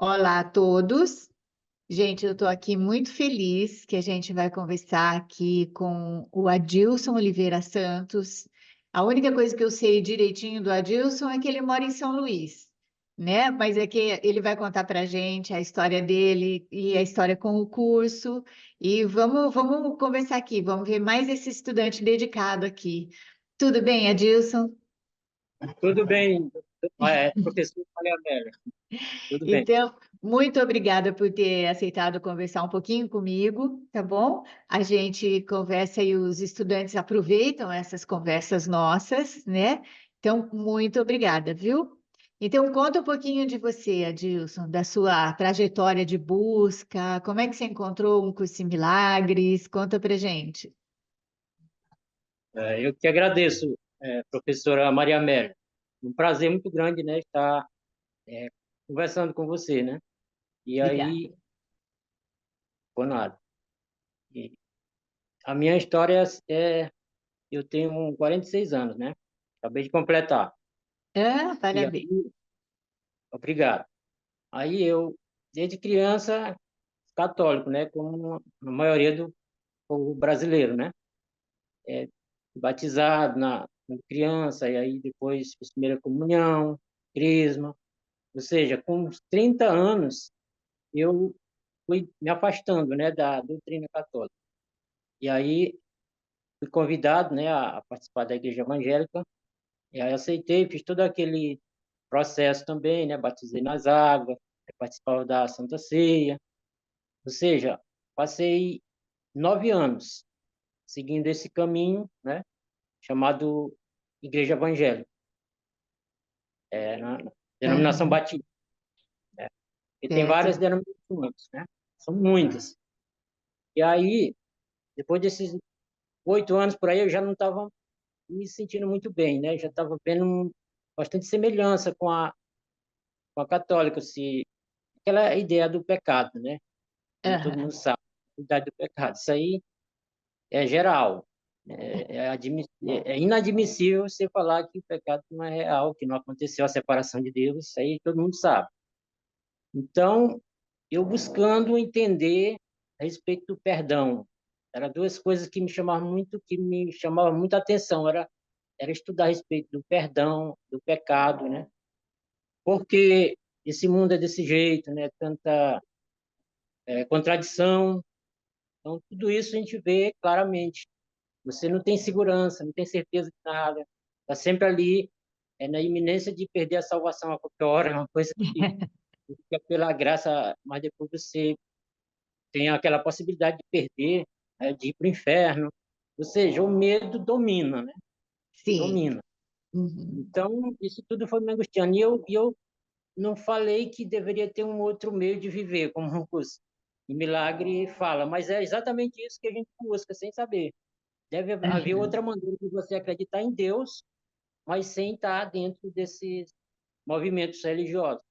Olá a todos. Gente, eu estou aqui muito feliz que a gente vai conversar aqui com o Adilson Oliveira Santos. A única coisa que eu sei direitinho do Adilson é que ele mora em São Luís, né? Mas é que ele vai contar para a gente a história dele e a história com o curso. E vamos conversar aqui, vamos ver mais esse estudante dedicado aqui. Tudo bem, Adilson? Tudo bem, professor Maria Amélia, tudo bem. Então, muito obrigada por ter aceitado conversar um pouquinho comigo, tá bom? A gente conversa e os estudantes aproveitam essas conversas nossas, né? Então, muito obrigada, viu? Então, conta um pouquinho de você, Adilson, da sua trajetória de busca, como é que você encontrou um curso em Milagres? Conta pra gente. Eu que agradeço, professora Maria Amélia. Um prazer muito grande, né, estar conversando com você, né? E Obrigada. aí, por nada. E a minha história eu tenho 46 anos, né? Acabei de completar. Ah, E parabéns. aí, obrigado. Aí eu, desde criança, católico, né, como a maioria do povo brasileiro, né? É, batizado quando criança, e aí depois fiz primeira comunhão, crisma. Ou seja, com uns 30 anos, eu fui me afastando, né, da doutrina católica. E aí fui convidado, né, a participar da igreja evangélica, e aí aceitei, fiz todo aquele processo também, né, batizei nas águas, participava da Santa Ceia. Ou seja, passei 9 anos seguindo esse caminho, né, chamado Igreja Evangélica, na denominação Aham, batista, né? E tem várias certo. denominações, né? São muitas. E aí, depois desses 8 anos por aí, eu já não estava me sentindo muito bem, né? Já estava vendo bastante semelhança com a católica, se aquela ideia do pecado, né? Como todo Aham. mundo sabe, a idade do pecado. Isso aí é geral. É inadmissível você falar que o pecado não é real, que não aconteceu a separação de Deus. Isso aí todo mundo sabe. Então, eu buscando entender a respeito do perdão. Eram duas coisas que me chamavam muita atenção. Era estudar a respeito do perdão, do pecado, né? Porque esse mundo é desse jeito, né? Tanta contradição. Então, tudo isso a gente vê claramente. Você não tem segurança, não tem certeza de nada. Está sempre ali, na iminência de perder a salvação a qualquer hora. É uma coisa que fica pela graça, mas depois você tem aquela possibilidade de perder, né, de ir para o inferno. Ou seja, o medo domina, né? Sim. Domina. Uhum. Então, isso tudo foi me angustiando. E eu não falei que deveria ter um outro meio de viver, como o milagre fala, mas é exatamente isso que a gente busca, sem saber. Deve haver Aham. outra maneira de você acreditar em Deus, mas sem estar dentro desses movimentos religiosos,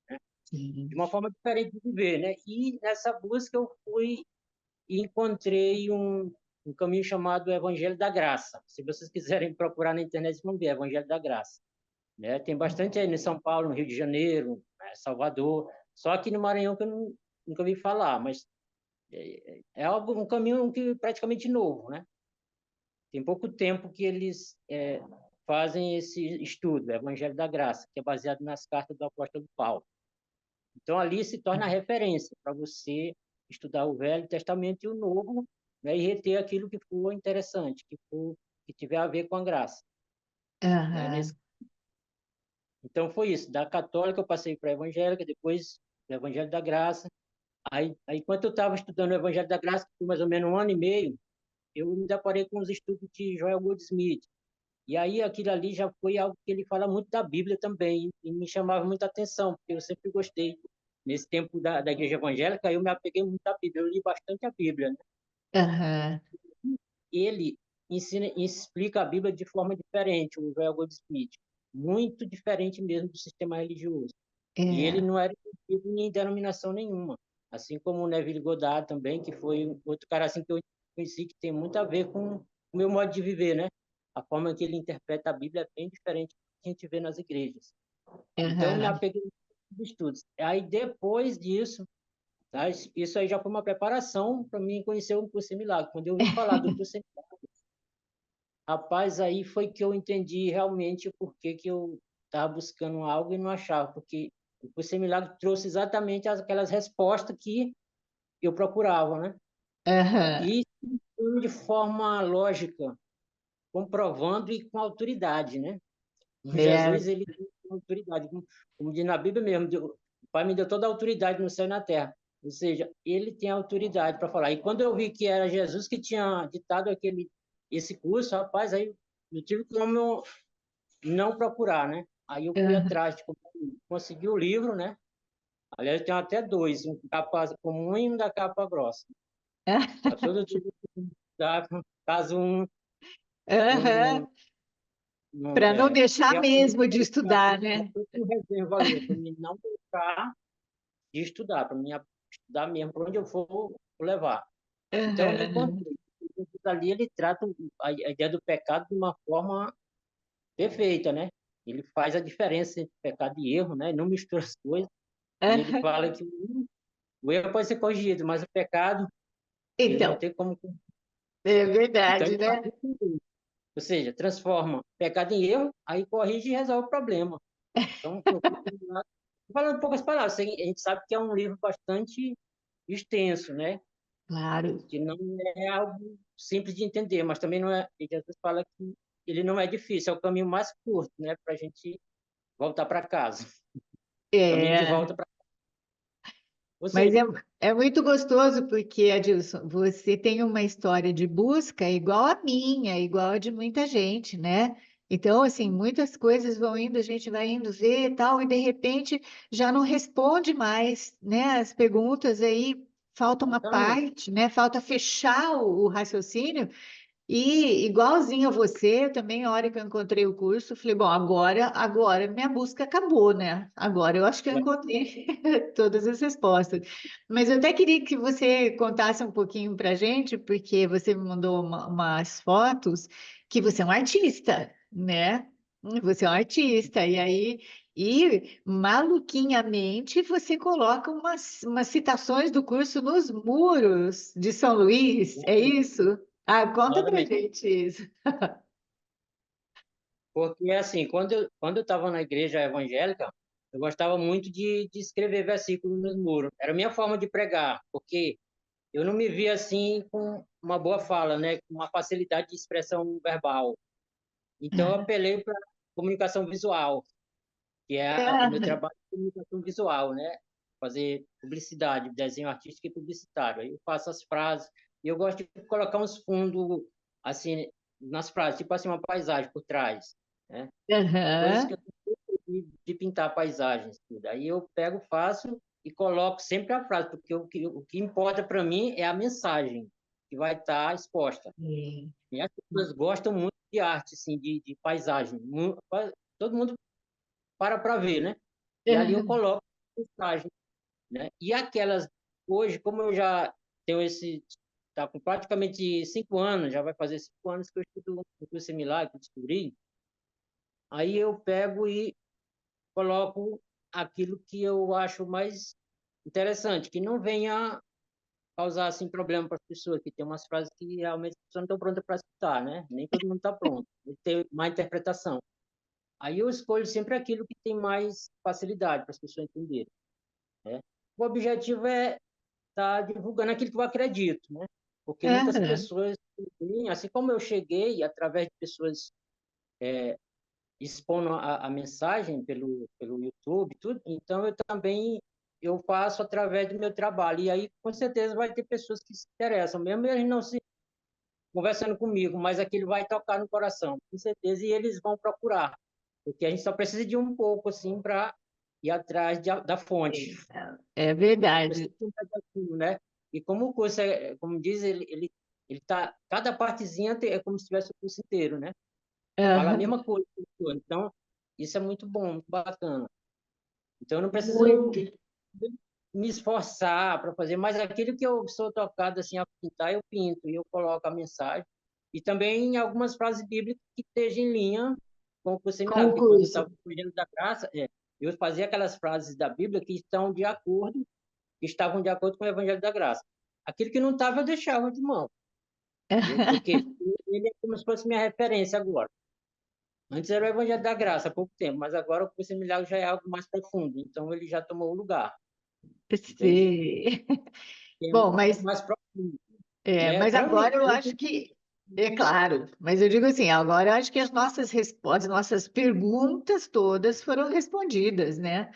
né? Sim. De uma forma diferente de viver, né? E nessa busca eu fui e encontrei um caminho chamado Evangelho da Graça. Se vocês quiserem procurar na internet, vão ver Evangelho da Graça, né? Tem bastante aí em São Paulo, no Rio de Janeiro, né, Salvador. Só aqui no Maranhão que eu nunca ouvi falar, mas um caminho que praticamente novo, né? Tem pouco tempo que eles fazem esse estudo, Evangelho da Graça, que é baseado nas cartas do apóstolo Paulo. Então, ali se torna a referência para você estudar o Velho Testamento e o Novo, né, e reter aquilo que for interessante, que tiver a ver com a graça, né? Aham. Então, foi isso. Da católica, eu passei para a evangélica, depois do Evangelho da Graça. Aí quando eu estava estudando o Evangelho da Graça, que foi mais ou menos um ano e meio, eu me deparei com os estudos de Joel Goldsmith. E aí aquilo ali já foi algo que ele fala muito da Bíblia também, e me chamava muita atenção, porque eu sempre gostei. Nesse tempo da igreja evangélica, eu me apeguei muito à Bíblia, eu li bastante a Bíblia, né? Aham. Ele explica a Bíblia de forma diferente, o Joel Goldsmith, muito diferente mesmo do sistema religioso. E ele É. não era envolvido em denominação nenhuma, assim como o Neville Goddard também, que foi outro cara assim que eu conheci que tem muito a ver com o meu modo de viver, né? A forma que ele interpreta a Bíblia é bem diferente do que a gente vê nas igrejas. Então, eu me Aham. apeguei, de estudos. Aí, depois disso, tá? Isso aí já foi uma preparação para mim conhecer o curso em milagre. Quando eu ouvi falar do curso em milagre, rapaz, aí foi que eu entendi realmente o porquê que eu estava buscando algo e não achava, porque o curso em milagre trouxe exatamente aquelas respostas que eu procurava, né? Aham. E de forma lógica, comprovando e com autoridade, né? É, Jesus, ele tem autoridade, como diz na Bíblia mesmo, o Pai me deu toda a autoridade no céu e na terra. Ou seja, ele tem autoridade para falar. E quando eu vi que era Jesus que tinha ditado esse curso, rapaz, aí eu tive como não procurar, né? Aí eu fui aham. atrás, consegui o livro, né? Aliás, eu tenho até dois, um capa comum e um da capa grossa. Para todo tipo de caso não, Aham. não Para não deixar realmente mesmo de estudar, já né? estou com reserva ali, para mim não deixar de estudar, para mim estudar mesmo, para onde eu for, vou levar. Então, eu me Aham. encontrei. Jesus ali, ele trata a ideia do pecado de uma forma perfeita, né? Ele faz a diferença entre pecado e erro, né? Não mistura as coisas. E ele Aham. fala que o erro pode ser corrigido, mas o pecado, ele não Então, tem como. é Então, verdade, ele faz né? isso. Ou seja, transforma pecado em erro, aí corrige e resolve o problema. Então, falando em poucas palavras, a gente sabe que é um livro bastante extenso, né? Claro. Que não é algo simples de entender, mas também não é. E Jesus fala que ele não é difícil, é o caminho mais curto, né? Para a gente voltar para casa. Caminho de É. volta para. Ou Mas seja, é muito gostoso porque, Adilson, você tem uma história de busca igual a minha, igual a de muita gente, né? Então, assim, muitas coisas vão indo, a gente vai indo ver e tal, e de repente já não responde mais, né? As perguntas aí falta uma exatamente. parte, né? Falta fechar o raciocínio. E igualzinho a você, também, a hora que eu encontrei o curso, falei, bom, agora minha busca acabou, né? Agora eu acho que eu encontrei todas as respostas. Mas eu até queria que você contasse um pouquinho para a gente, porque você me mandou umas fotos que você é um artista, né? Você é um artista, e aí, e maluquinhamente você coloca umas citações do curso nos muros de São Luís, é isso? Ah, conta pra Exatamente. gente isso. Porque, assim, quando eu estava na igreja evangélica, eu gostava muito de escrever versículos nos muros. Era a minha forma de pregar, porque eu não me via assim com uma boa fala, né? Com uma facilidade de expressão verbal. Então, eu apelei para comunicação visual, que é o meu É, trabalho de comunicação visual, né? Fazer publicidade, desenho artístico e publicitário. Aí eu faço as frases e eu gosto de colocar uns fundos assim nas frases, tipo assim uma paisagem por trás, né? Coisas que aham, eu tenho de pintar paisagens, tudo. Aí eu pego, faço e coloco sempre a frase, porque o que importa para mim é a mensagem que vai estar exposta. sim. E as pessoas gostam muito de arte, assim, de paisagem. Todo mundo para ver, né? E ali eu Aham, coloco a mensagem, né? E aquelas, hoje, como eu já tenho está com praticamente 5 anos, já vai fazer 5 anos que eu estudo um curso similar, que eu descobri, aí eu pego e coloco aquilo que eu acho mais interessante, que não venha causar assim problema para as pessoas, que tem umas frases que realmente as pessoas não estão prontas para escutar, né? Nem todo mundo está pronto, tem má interpretação. Aí eu escolho sempre aquilo que tem mais facilidade para as pessoas entenderem, né? O objetivo é estar divulgando aquilo que eu acredito, né? Porque muitas aham, pessoas, assim como eu cheguei através de pessoas expondo a mensagem pelo YouTube, tudo, então eu também eu faço através do meu trabalho. E aí, com certeza, vai ter pessoas que se interessam, mesmo eles não se conversando comigo, mas aquilo vai tocar no coração, com certeza, e eles vão procurar, porque a gente só precisa de um pouco, assim, para ir atrás da fonte. sim. É Só precisa verdade. de um pedacinho, né? E como o curso como diz, ele tá, cada partezinha é como se tivesse o curso inteiro, né? Fala a Aham, mesma coisa. Então, isso é muito bom, muito bacana. Então, eu não preciso muito. me esforçar para fazer, mas aquilo que eu sou tocado assim a pintar, eu pinto e eu coloco a mensagem. E também algumas frases bíblicas que estejam em linha com o curso Com o seminário, porque quando eu curso. estava fugindo da graça, eu fazia aquelas frases da Bíblia que estavam de acordo com o Evangelho da Graça. Aquilo que não estava, eu deixava de mão, entendeu? Porque ele é como se fosse minha referência agora. Antes era o Evangelho da Graça, há pouco tempo, mas agora o curso de milagre já é algo mais profundo, então ele já tomou o lugar, entende? Sei. É Bom, algo mais profundo, né? mas Para mim, agora eu acho que é claro, mas eu digo assim, agora eu acho que as nossas respostas, nossas perguntas todas foram respondidas, né?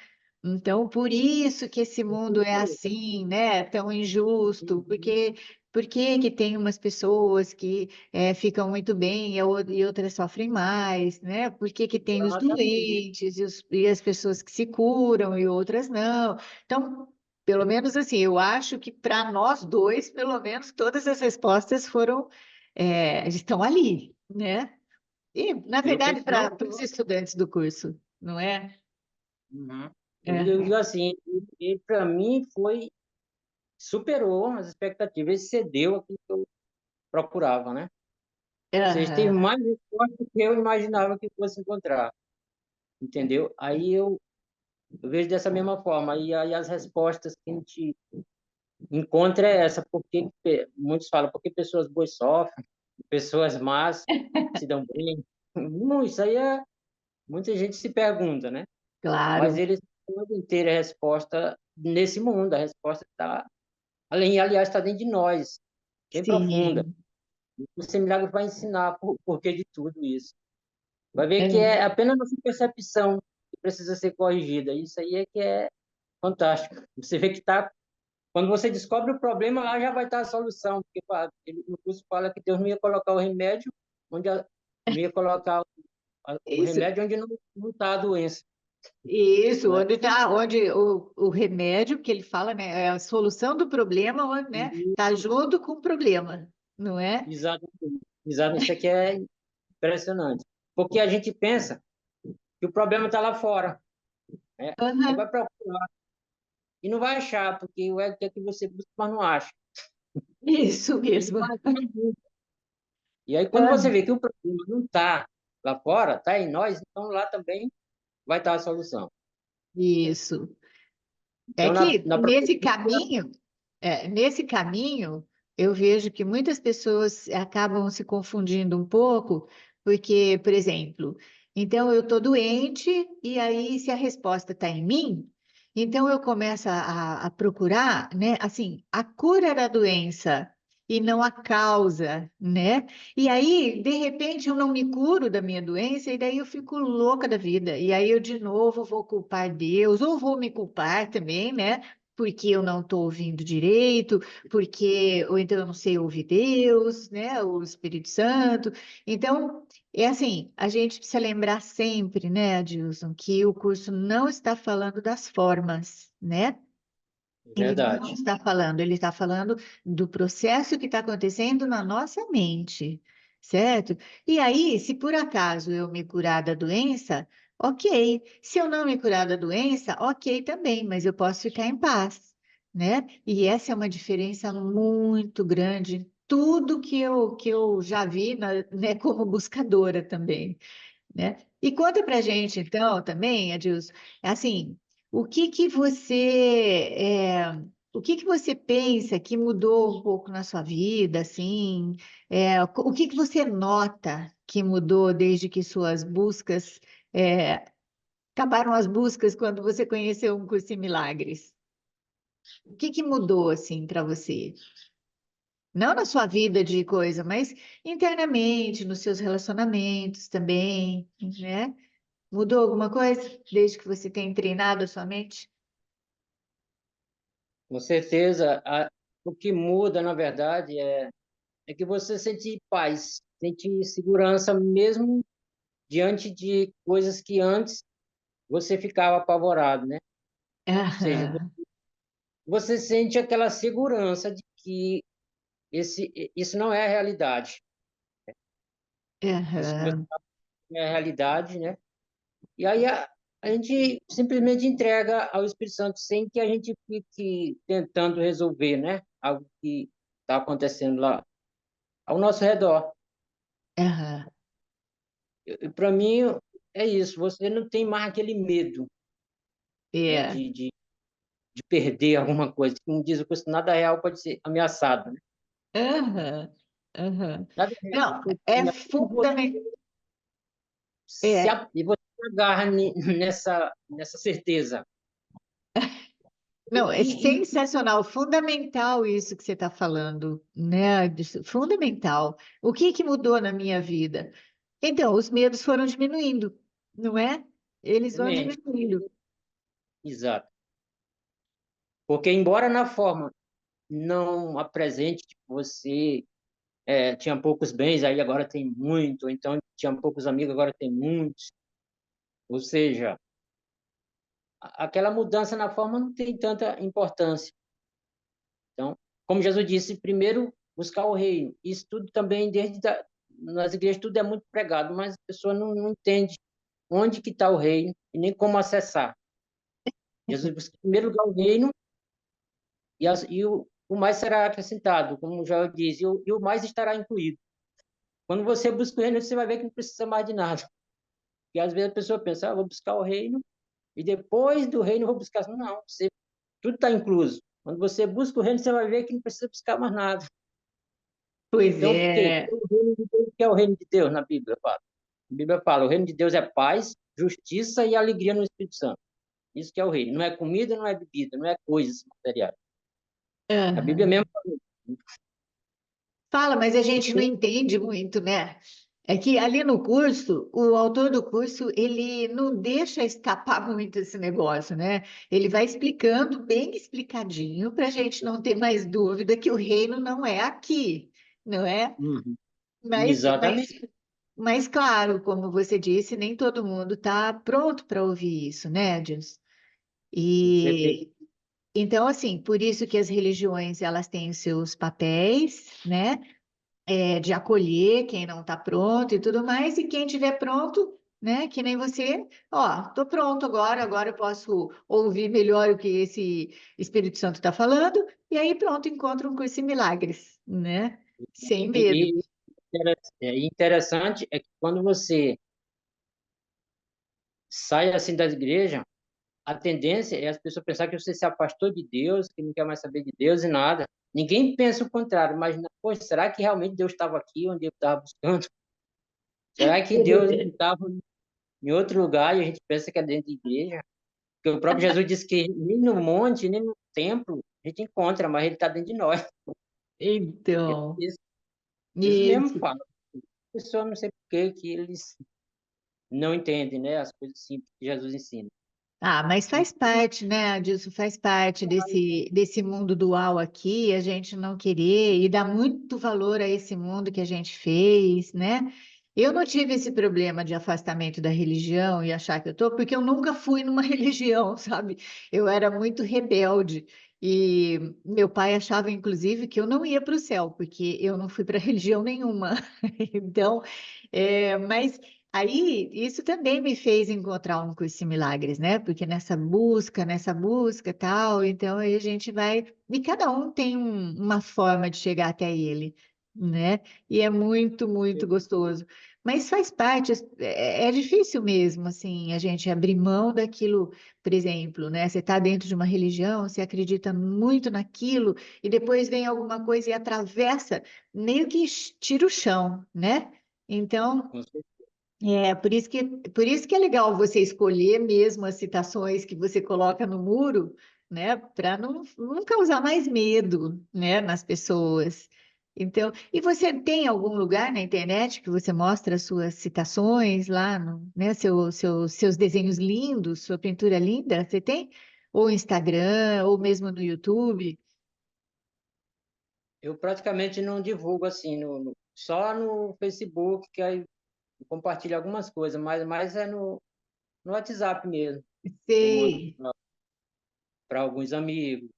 Então, por isso que esse mundo é assim, né? Tão injusto, porque por que que tem umas pessoas que ficam muito bem e outras sofrem mais, né? Por que que tem os exatamente. doentes e as pessoas que se curam e outras não? Então, pelo menos assim, eu acho que para nós dois, pelo menos, todas as respostas estão ali, né? E, na Eu verdade, penso não. para os estudantes do curso, não é? Uhum. Eu digo Aham, assim, ele para mim superou as expectativas, ele cedeu aquilo que eu procurava, né? Ou seja, teve aham, mais resposta do que eu imaginava que fosse encontrar, entendeu? Aí eu vejo dessa mesma forma, e aí as respostas que a gente encontra é essa, porque muitos falam, porque pessoas boas sofrem, pessoas más se dão bem. Isso aí muita gente se pergunta, né? Mas claro, eles podem ter a resposta nesse mundo, a resposta está, aliás, está dentro de nós, bem profunda. sim. O Semilagro vai ensinar por porquê de tudo isso. Vai ver que É, é apenas a nossa percepção que precisa ser corrigida. Isso aí é que é fantástico. Você vê que tá, quando você descobre o problema, lá já vai estar a solução. Porque no curso fala que Deus não ia colocar o remédio não ia colocar o isso, remédio onde não está a doença, isso, não é? onde o remédio que ele fala, né, é a solução do problema, onde, né, tá junto com o problema, não é? Exato, exato. Isso aqui é impressionante. Porque a gente pensa que o problema está lá fora, né? Aí vai Aham, procurar e não vai achar, porque o ego quer que você busque, mas não acha. isso Ele mesmo. vai achar. E aí, quando você Aham, vê que o problema não está lá fora, está em nós, então lá também vai estar a solução. isso. É Então, que na própria vida, nesse caminho, eu vejo que muitas pessoas acabam se confundindo um pouco, porque, por exemplo, então eu estou doente, e aí, se a resposta está em mim, então eu começo a procurar, né, assim, a cura da doença e não a causa, né? E aí, de repente, eu não me curo da minha doença, e daí eu fico louca da vida. E aí eu de novo vou culpar Deus, ou vou me culpar também, né? Porque eu não estou ouvindo direito, ou então eu não sei ouvir Deus, né? O Espírito Santo. Então, é assim, a gente precisa lembrar sempre, né, Adilson, que o curso não está falando das formas, né? Ele não verdade. está falando, ele está falando do processo que está acontecendo na nossa mente, certo? E aí, se por acaso eu me curar da doença, ok. Se eu não me curar da doença, ok também, mas eu posso ficar em paz, né? E essa é uma diferença muito grande em tudo que eu já vi, né, como buscadora também, né? E conta pra gente, então, também, Adilson, assim, o que que você pensa que mudou um pouco na sua vida, assim, o que que você nota que mudou desde que suas buscas, é, acabaram as buscas quando você conheceu um curso em milagres? O que que mudou, assim, para você? Não na sua vida de coisa, mas internamente, nos seus relacionamentos também, né? Mudou alguma coisa desde que você tem treinado a sua mente? Com certeza, o que muda, na verdade, é que você sente paz, sente segurança mesmo diante de coisas que antes você ficava apavorado, né? Ou seja, Aham, você sente aquela segurança de que isso não é a realidade. Isso que você aham, está não é a realidade, né? E aí a gente simplesmente entrega ao Espírito Santo sem que a gente fique tentando resolver, né? Algo que está acontecendo lá ao nosso redor. aham. Para mim é isso. Você não tem mais aquele medo, né? É. De perder alguma coisa. Como diz o curso, nada real pode ser ameaçado, né? Aham, aham. Nada real Não, pode ser é ameaçado. fundamental. É, E você se agarra nessa certeza. não, é E sensacional, fundamental isso que você está falando, né? Fundamental. O que que mudou na minha vida? Então, os medos foram diminuindo, não é? Eles vão exatamente, diminuindo. exato. Porque, embora na forma não apresente que você tinha poucos bens, aí agora tem muito, ou então tinha poucos amigos, agora tem muitos. Ou seja, aquela mudança na forma não tem tanta importância. Então, como Jesus disse, primeiro buscar o reino. Isso tudo também, nas igrejas, tudo é muito pregado, mas a pessoa não entende onde que está o reino e nem como acessar. Jesus busca em primeiro lugar o reino o mais será acrescentado, como já disse, e o mais estará incluído. Quando você busca o reino, você vai ver que não precisa mais de nada. Porque às vezes a pessoa pensa, vou buscar o reino e depois do reino eu vou buscar. Não, tudo está incluso. Quando você busca o reino, você vai ver que não precisa buscar mais nada. Pois Então, por quê? é, O reino de Deus, o que é o reino de Deus na Bíblia? Fala. A Bíblia fala, o reino de Deus é paz, justiça e alegria no Espírito Santo. Isso que é o reino. Não é comida, não é bebida, não é coisas materiais. A Bíblia aham. mesmo fala. Fala, mas a gente não entende muito, né? É que ali no curso, o autor do curso, ele não deixa escapar muito esse negócio, né? Ele vai explicando bem explicadinho para a gente não ter mais dúvida que o reino não é aqui, não é? Uhum. Mas, mas, Exatamente. mas claro, como você disse, nem todo mundo está pronto para ouvir isso, né, Edilson? Com certeza. E então, assim, por isso que as religiões elas têm os seus papéis, né? De acolher quem não está pronto e tudo mais, e quem tiver pronto, né? Que nem você, ó, tô pronto agora, agora eu posso ouvir melhor o que esse Espírito Santo está falando, e aí pronto, encontro um curso em milagres, né? Sem medo. E interessante é que quando você sai assim da igreja, a tendência é as pessoas pensar que você se afastou de Deus, que não quer mais saber de Deus e nada. Ninguém pensa o contrário, mas, poxa, será que realmente Deus estava aqui onde eu estava buscando? Será que Deus não estava em outro lugar e a gente pensa que é dentro da igreja? Porque o próprio Jesus disse que nem no monte, nem no templo a gente encontra, mas ele está dentro de nós. Então, Isso mesmo isso. fala. A pessoa não sei por que que eles não entendem, né, as coisas simples que Jesus ensina. Ah, mas faz parte, né, disso faz parte desse mundo dual aqui, a gente não querer e dar muito valor a esse mundo que a gente fez, né? Eu não tive esse problema de afastamento da religião e achar que eu tô, porque eu nunca fui numa religião, sabe? Eu era muito rebelde e meu pai achava, inclusive, que eu não ia para o céu, porque eu não fui para religião nenhuma. Então, mas aí, isso também me fez encontrar um curso em milagres, né? Porque nessa busca, tal, então aí a gente vai, e cada um tem uma forma de chegar até ele, né? E é muito, muito gostoso. Mas faz parte, é difícil mesmo, assim, a gente abrir mão daquilo, por exemplo, né? Você está dentro de uma religião, você acredita muito naquilo, e depois vem alguma coisa e atravessa, meio que tira o chão, né? Então, por isso que é legal você escolher mesmo as citações que você coloca no muro, né, para não causar mais medo, né, nas pessoas. Então, e você tem algum lugar na internet que você mostra as suas citações lá, né, seus desenhos lindos, sua pintura linda? Você tem? Ou Instagram, ou mesmo no YouTube? Eu praticamente não divulgo assim, só no Facebook, que aí eu compartilho algumas coisas, mas mais é no WhatsApp mesmo. Eu mando Sei, para alguns amigos,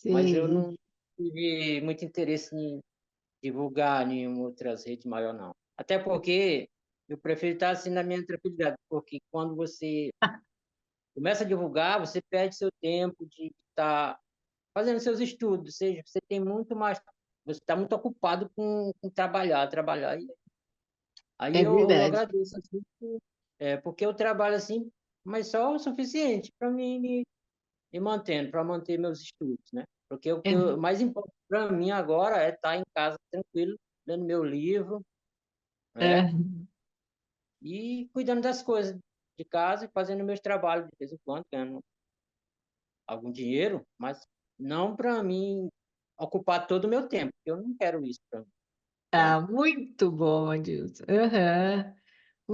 mas eu sei. não tive muito interesse em divulgar nenhuma outras redes maior, não. Até porque eu prefiro estar assim na minha tranquilidade, porque quando você começa a divulgar, você perde seu tempo de estar fazendo seus estudos, ou seja, você tem muito mais, você está muito ocupado com trabalhar. Aí É eu verdade. agradeço, assim, porque eu trabalho assim mas só o suficiente para mim me mantendo, para manter meus estudos, né? Porque o que É, mais importa para mim agora é estar em casa tranquilo, lendo meu livro, né? é. E cuidando das coisas de casa e fazendo meus trabalhos de vez em quando, ganhando algum dinheiro, mas não para mim ocupar todo o meu tempo, porque eu não quero isso para mim, né? Ah, muito bom, Adilson. Aham.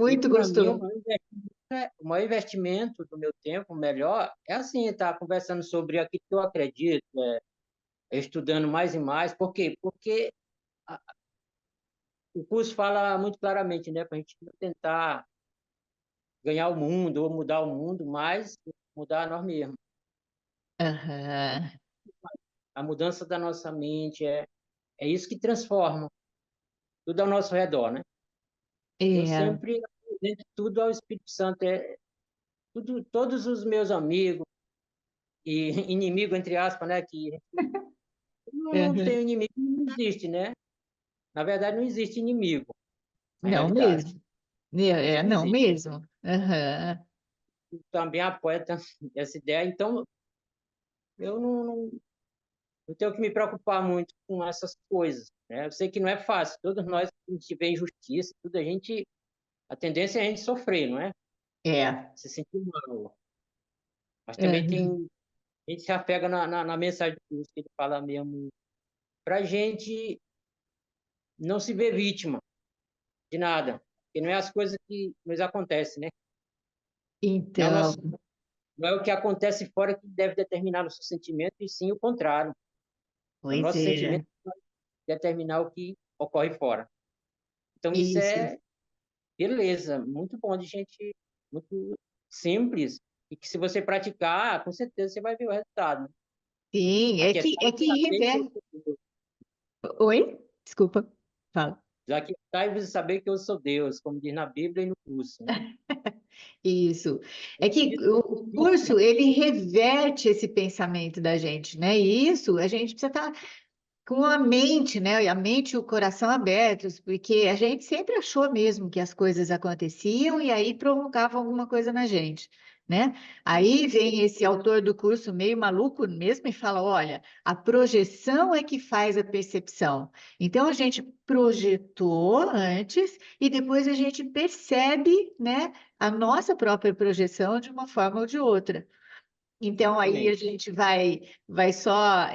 E Muito para mim, gostoso. o maior investimento do meu tempo, o melhor, é assim, estar conversando sobre aquilo que eu acredito, estudando mais e mais. Por quê? Porque a- o curso fala muito claramente, né, para a gente não tentar ganhar o mundo ou mudar o mundo, mas mudar nós mesmos. Aham. A mudança da nossa mente é isso que transforma tudo ao nosso redor, né? Eu É. sempre apresento tudo ao Espírito Santo, todos os meus amigos e inimigo entre aspas, né, que não tem Aham. inimigo, não existe, né? Na verdade, não existe inimigo, na Não realidade. mesmo. É, Não não existe. mesmo. Aham. Eu também apoio essa ideia, então eu não tenho que me preocupar muito com essas coisas, né? Eu sei que não é fácil, todos nós, a gente vê injustiça, tudo, a tendência é a gente sofrer, não é? É. Se sentir mal. Mas também Aham. a gente se apega na mensagem do Cristo, que ele fala mesmo, para a gente não se ver vítima de nada, porque não é as coisas que nos acontecem, né? Não é o Então, nosso, não é o que acontece fora que deve determinar nosso sentimento, e sim o contrário. É o pois nosso sentimento é. que vai determinar o que ocorre fora. Então, isso Isso. é beleza, muito bom de gente, muito simples, e que se você praticar, com certeza você vai ver o resultado, né? Sim, é Aquietai-vos e que saber que eu reverte. sou Deus. Oi? Desculpa. Fala. Aquietai-vos e saber que eu sou Deus, como diz na Bíblia e no curso, né? Isso. É que Isso, o curso, ele reverte esse pensamento da gente, né? E isso, a gente precisa estar com a mente, né? A mente e o coração abertos, porque a gente sempre achou mesmo que as coisas aconteciam e aí provocavam alguma coisa na gente, né? Aí vem esse autor do curso meio maluco mesmo e fala: olha, a projeção é que faz a percepção. Então a gente projetou antes e depois a gente percebe, né, a nossa própria projeção de uma forma ou de outra. Então, aí a exatamente. gente vai só,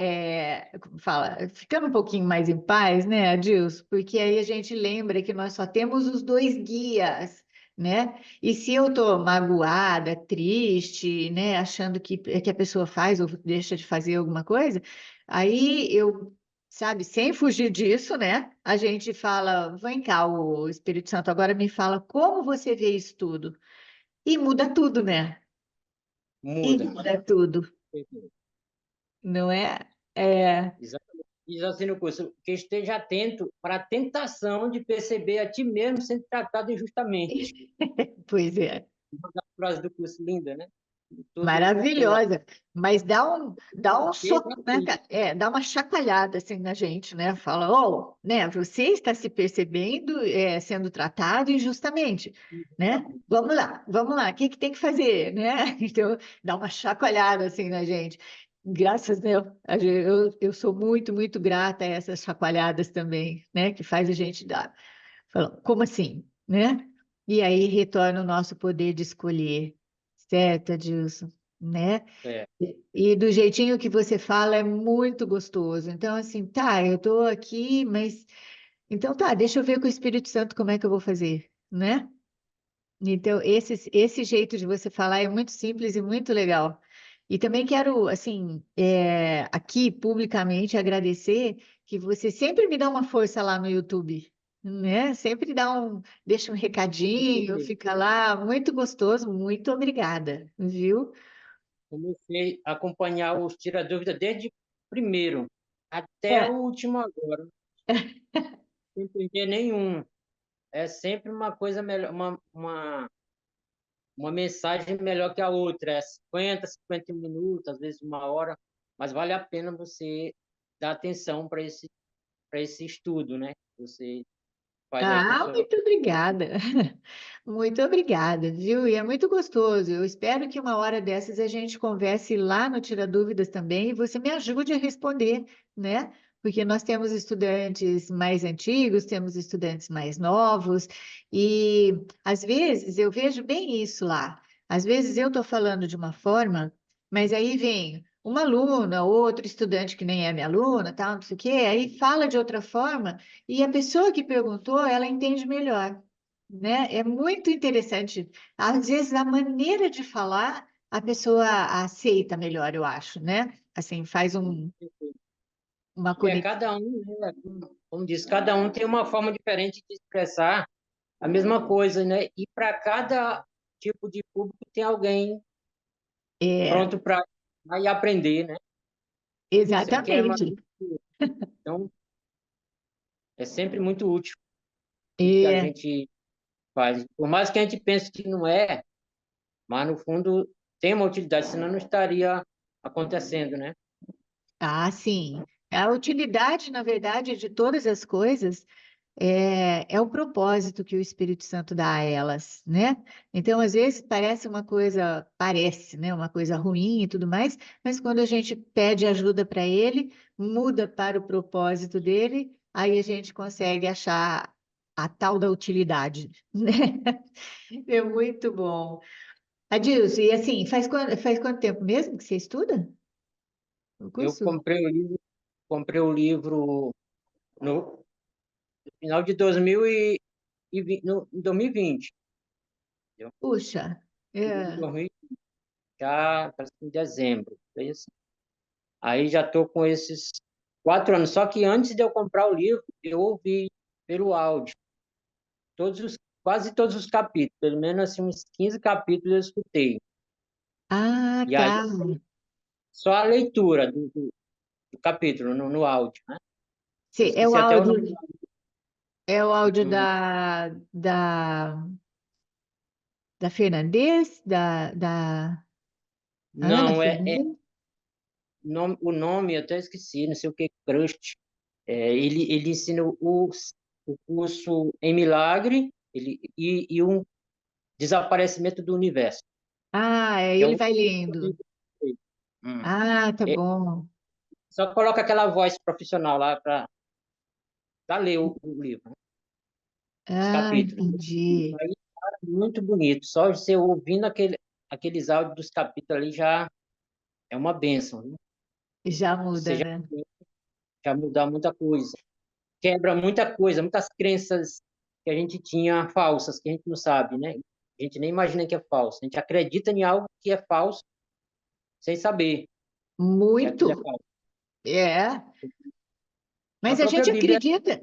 como fala, ficando um pouquinho mais em paz, né, Adilson? Porque aí a gente lembra que nós só temos os dois guias, né? E se eu estou magoada, triste, né, achando que a pessoa faz ou deixa de fazer alguma coisa, aí eu, sabe, sem fugir disso, né, a gente fala, vem cá, o Espírito Santo, agora me fala como você vê isso tudo. E muda tudo, né? E Muda. muda tudo. Não é? É, Exatamente. Diz assim no curso, que esteja atento para a tentação de perceber a ti mesmo sendo tratado injustamente. pois é, Uma das frases do curso linda, né? Tudo tem a maravilhosa. Mas dá um esteja soco, né, atento. cara? Dá uma chacoalhada assim na gente, né? Fala, oh, né? Você está se percebendo, sendo tratado injustamente, né? Vamos lá, o que que tem que fazer, né? Então, dá uma chacoalhada assim na gente. Graças a Deus, eu sou muito, muito grata a essas chacoalhadas também, né? Que faz a gente dar. Falou, como assim, né? E aí retorna o nosso poder de escolher, certo, Adilson? Né? É, E do jeitinho que você fala é muito gostoso. Então, assim, tá, eu tô aqui, mas então tá, deixa eu ver com o Espírito Santo como é que eu vou fazer, né? Então, esse jeito de você falar é muito simples e muito legal. E também quero, assim, aqui publicamente agradecer que você sempre me dá uma força lá no YouTube, né? Sempre deixa um recadinho, fica lá, muito gostoso, muito obrigada, viu? comecei a acompanhar os tira-dúvida desde o primeiro até É, o último agora, sem perder nenhum. É sempre uma coisa melhor, uma mensagem melhor que a outra. É 50 minutos, às vezes 1 hora, mas vale a pena você dar atenção para esse estudo, né? Você faz aí com a Ah, sua. muito obrigada. Muito obrigada, viu? E é muito gostoso. Eu espero que uma hora dessas a gente converse lá no Tira Dúvidas também e você me ajude a responder, né? Porque nós temos estudantes mais antigos, temos estudantes mais novos, e às vezes eu vejo bem isso lá. Às vezes eu estou falando de uma forma, mas aí vem uma aluna, outro estudante que nem é minha aluna, tal, não sei o quê, aí fala de outra forma. E a pessoa que perguntou, ela entende melhor, né? É muito interessante. Às vezes, a maneira de falar, a pessoa aceita melhor, eu acho, né? Assim, faz uma É, conexão. cada um, né, como diz, cada um tem uma forma diferente de expressar a mesma coisa, né? E para cada tipo de público tem alguém É, pronto para aprender, né? Isso é que é exatamente. maravilhoso. Então, é sempre muito útil o que a É, gente faz. Por mais que a gente pense que não é, mas no fundo tem uma utilidade, senão não estaria acontecendo, né? sim. A utilidade, na verdade, de todas as coisas é o propósito que o Espírito Santo dá a elas, né? Então, às vezes parece, né, uma coisa ruim e tudo mais, mas quando a gente pede ajuda para ele, muda para o propósito dele, aí a gente consegue achar a tal da utilidade, né? É muito bom. Adilson, e assim, faz quanto tempo mesmo que você estuda o Eu curso? comprei o livro no final de 2020, no, em 2020. Entendeu? Puxa, é. 2020, já parece que em dezembro. Foi assim. Aí já estou com esses 4 anos. Só que antes de eu comprar o livro, eu ouvi pelo áudio quase todos os capítulos, pelo menos assim, uns 15 capítulos eu escutei. Ah, E aí tá. só a leitura do capítulo no áudio, né? Eu É o esqueci até o nome áudio. É o áudio do. da Fernandes, da Ana Não, Fernandes? o nome eu até esqueci, não sei o que, Crust. Ele ensina o curso em milagre e um desaparecimento do universo, que é Ele o vai lendo. Hum. Ah, tá É, bom. só coloca aquela voz profissional lá para ler o livro, né? Os Ah, capítulos. entendi. Aí, cara, muito bonito. Só você ouvindo aqueles áudios dos capítulos ali já é uma bênção, né? Já Você muda, né? já muda muita coisa. Quebra muita coisa, muitas crenças que a gente tinha falsas, que a gente não sabe, né? A gente nem imagina que é falso. A gente acredita em algo que é falso sem saber que aquilo é Muito. falso. É. A Mas própria Bíblia,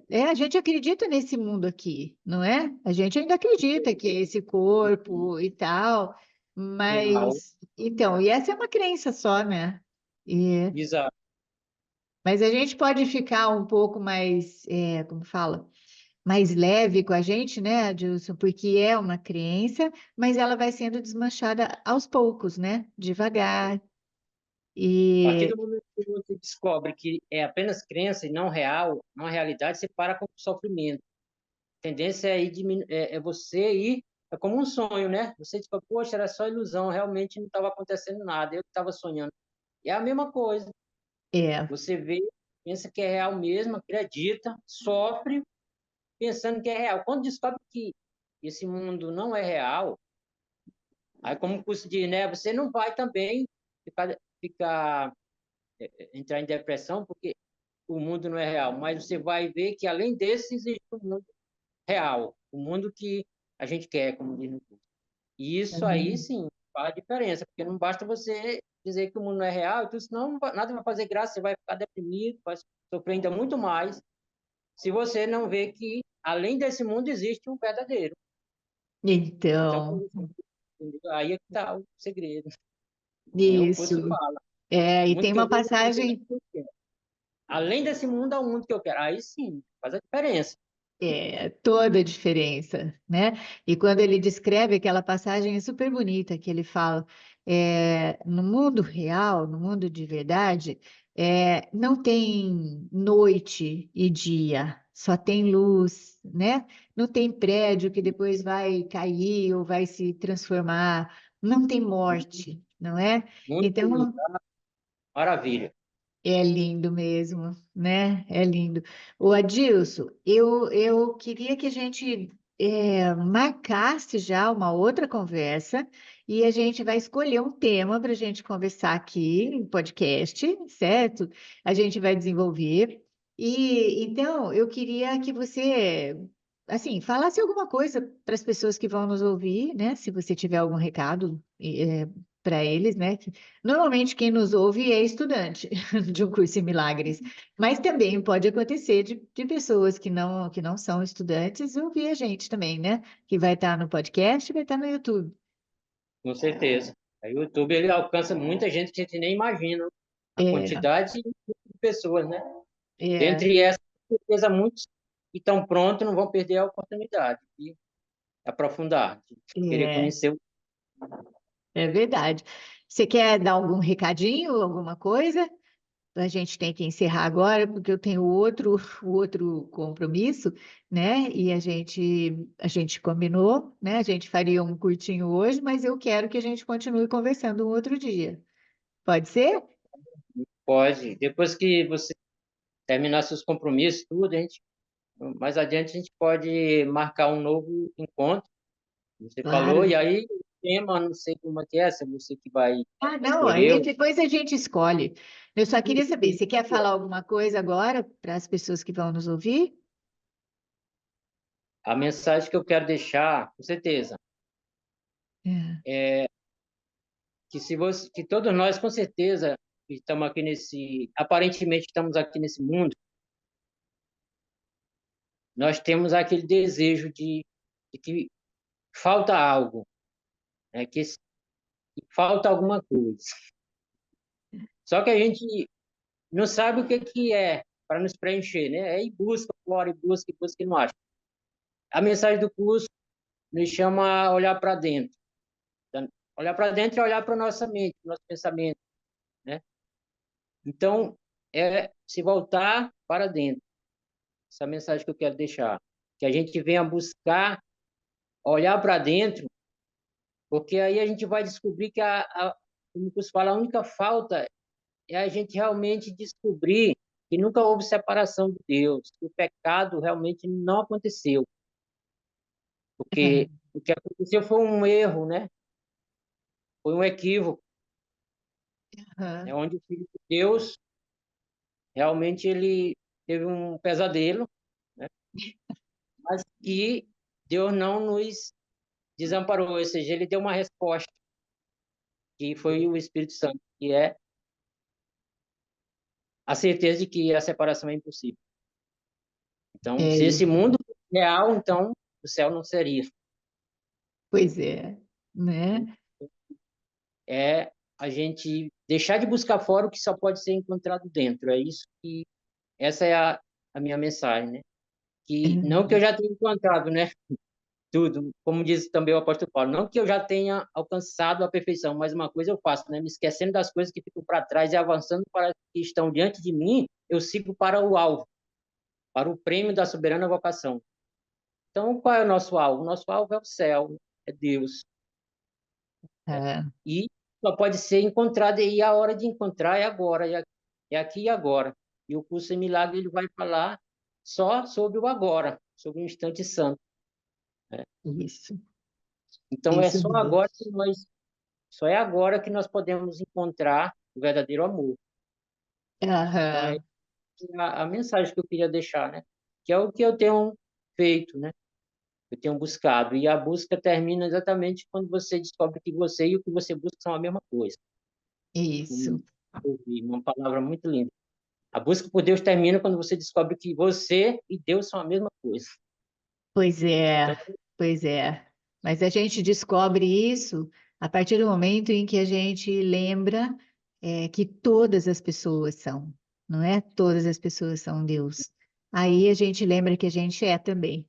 a gente acredita nesse mundo aqui, não é? A gente ainda acredita que é esse corpo e tal, é real, mas então, e essa é uma crença só, né? E exato. Mas a gente pode ficar um pouco mais, como fala, mais leve com a gente, né, Adilson? Porque é uma crença, mas ela vai sendo desmanchada aos poucos, né? Devagar. A partir E do momento que você descobre que é apenas crença e não real, não realidade, você para com o sofrimento. A tendência é, é você ir, é como um sonho, né? Você tipo, poxa, era só ilusão, realmente não estava acontecendo nada, eu estava sonhando. É a mesma coisa. é, Você vê, pensa que é real mesmo, acredita, sofre, pensando que é real. Quando descobre que esse mundo não é real, aí como custo de, né? Você não vai também ficar entrar em depressão, porque o mundo não é real, mas você vai ver que além desse existe um mundo real, o mundo que a gente quer, como diz no curso. E isso aí uhum, sim faz a diferença, porque não basta você dizer que o mundo não é real, então senão nada vai fazer graça, você vai ficar deprimido, vai sofrer ainda muito mais, se você não vê que além desse mundo existe um verdadeiro. Então, então, aí é que está o segredo. Né? O curso isso. fala, É, o e mundo tem que eu uma vejo é o mundo passagem. que eu quero. Além desse mundo, há um mundo que eu quero. Aí sim, faz a diferença. É, toda a diferença, né? E quando ele descreve aquela passagem é super bonita que ele fala, no mundo real, no mundo de verdade, não tem noite e dia, só tem luz, né? Não tem prédio que depois vai cair ou vai se transformar, não tem morte, não é? Muito lindo, Então, maravilha. é lindo mesmo, né? É lindo. O Adilson, eu queria que a gente marcasse já uma outra conversa e a gente vai escolher um tema para a gente conversar aqui no podcast, certo? A gente vai desenvolver. E então eu queria que você, assim, falasse alguma coisa para as pessoas que vão nos ouvir, né? Se você tiver algum recado para eles, né? Normalmente quem nos ouve é estudante de um curso em milagres, mas também pode acontecer de pessoas que não são estudantes ouvir a gente também, né? Que vai estar no podcast, vai estar no YouTube. Com certeza. O YouTube ele alcança muita gente que a gente nem imagina a É, quantidade de pessoas, né? é, Dentre essas, com certeza, muitos que estão prontos não vão perder a oportunidade de aprofundar, de querer é, conhecer. é verdade. Você quer dar algum recadinho, alguma coisa? A gente tem que encerrar agora, porque eu tenho o outro compromisso, né? E a gente combinou, né? A gente faria um curtinho hoje, mas eu quero que a gente continue conversando um outro dia. Pode ser? Pode. Depois que você terminar seus compromissos, tudo, mais adiante a gente pode marcar um novo encontro. Você falou, Claro. e aí o tema, não sei como é que é, se é você que vai Ah, não, aí escolher. depois a gente escolhe. Eu só queria saber, você quer falar alguma coisa agora para as pessoas que vão nos ouvir? A mensagem que eu quero deixar, com certeza, É, que se você, que todos nós, com certeza, que estamos aqui aparentemente estamos aqui nesse mundo, nós temos aquele desejo de que falta algo, né? Que falta alguma coisa. Só que a gente não sabe o que que é para nos preencher, né? É ir busca, fora, e busca e não acha. A mensagem do curso nos chama a olhar para dentro. Então, olhar para dentro é olhar para a nossa mente, nosso pensamento, né? Então, é se voltar para dentro. Essa é a mensagem que eu quero deixar. Que a gente venha buscar olhar para dentro, porque aí a gente vai descobrir que, como você fala, a única falta é a gente realmente descobrir que nunca houve separação de Deus, que o pecado realmente não aconteceu, é, porque o que aconteceu foi um erro, né? Foi um equívoco, né? aham, Onde o Filho de Deus realmente ele teve um pesadelo, né? Mas que Deus não nos desamparou, ou seja, ele deu uma resposta, que foi o Espírito Santo, que é a certeza de que a separação é impossível. Então, é se esse isso. mundo fosse real, então o céu não seria. Pois é, né? É a gente deixar de buscar fora o que só pode ser encontrado dentro. É isso que essa é a minha mensagem, né? Que não que eu É, já tenha encontrado, né? Tudo, como diz também o apóstolo Paulo, não que eu já tenha alcançado a perfeição, mas uma coisa eu faço, né? Me esquecendo das coisas que ficam para trás e avançando para as que estão diante de mim, eu sigo para o alvo, para o prêmio da soberana vocação. Então, qual é o nosso alvo? O nosso alvo é o céu, é Deus, né? é, E só pode ser encontrado, e a hora de encontrar é agora, é aqui e agora. E o curso em milagre ele vai falar só sobre o agora, sobre o instante santo, né? isso, Então é isso só mesmo. agora que só é agora que nós podemos encontrar o verdadeiro amor. Então é Aham, a mensagem que eu queria deixar, né? Que é o que eu tenho feito, né? Eu tenho buscado. E a busca termina exatamente quando você descobre que você e o que você busca são a mesma coisa. isso. Uma palavra muito linda. A busca por Deus termina quando você descobre que você e Deus são a mesma coisa. Pois Então, é, pois é. Mas a gente descobre isso a partir do momento em que a gente lembra que todas as pessoas são, não é? Todas as pessoas são Deus. Aí a gente lembra que a gente é também,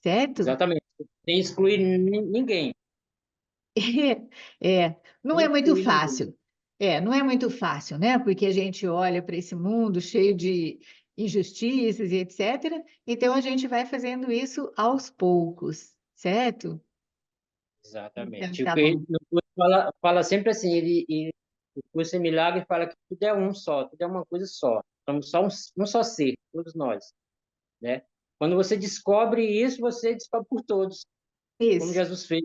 certo? exatamente. Sem excluir ninguém. Não Sem é muito excluir ninguém. fácil. Não é muito fácil, né? Porque a gente olha para esse mundo cheio injustiças e etc. Então, a gente vai fazendo isso aos poucos, certo? Então, Exatamente. O tá que bom. no curso fala sempre assim, o curso em milagre fala que tudo é um só, tudo é uma coisa só. Somos só um só ser, todos nós, né? Quando você descobre isso, você descobre por todos, como Isso, Jesus fez.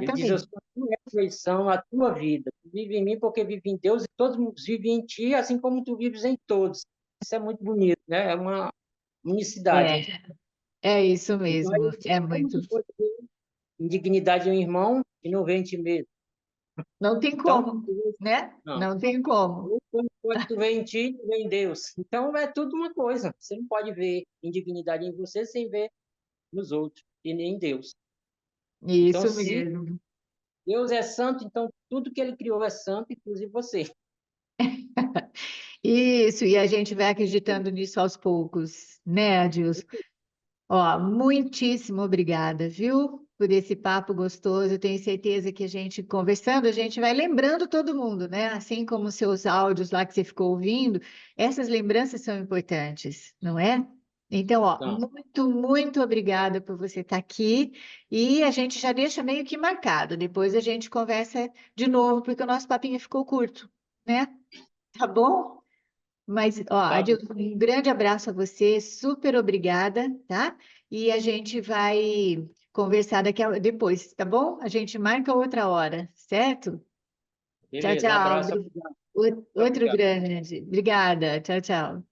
Ele diz: Eu exatamente. sou a tua ressurreição, a tua vida. Tu vive em mim porque vive em Deus e todos vivem em ti, assim como tu vives em todos. Isso é muito bonito, né? É uma unicidade. É, é isso Então, mesmo. aí, É como muito. tu pode ver indignidade de um irmão e não vê em ti mesmo? Não tem Então, como, né? não. Não tem como. Como pode tu ver em ti, tu vê em Deus. Então, é tudo uma coisa. Você não pode ver indignidade em você sem ver nos outros e nem em Deus. Então, Isso se mesmo. Deus é santo, então tudo que ele criou é santo, inclusive você. Isso, e a gente vai acreditando nisso aos poucos, né, Adilson? Ó, muitíssimo obrigada, viu, por esse papo gostoso. Eu tenho certeza que a gente conversando, a gente vai lembrando todo mundo, né? Assim como os seus áudios lá que você ficou ouvindo, essas lembranças são importantes, não é? Então, ó, Então, muito obrigada por você estar aqui e a gente já deixa meio que marcado. Depois a gente conversa de novo, porque o nosso papinho ficou curto, né? Tá bom? Mas, ó, tá bom. Adilson, um grande abraço a você, super obrigada, tá? E a gente vai conversar depois, tá bom? A gente marca outra hora, certo? Tchau, Beleza, um tchau. abraço. Obrigado. Outro Obrigado. grande. Obrigada. Tchau, tchau.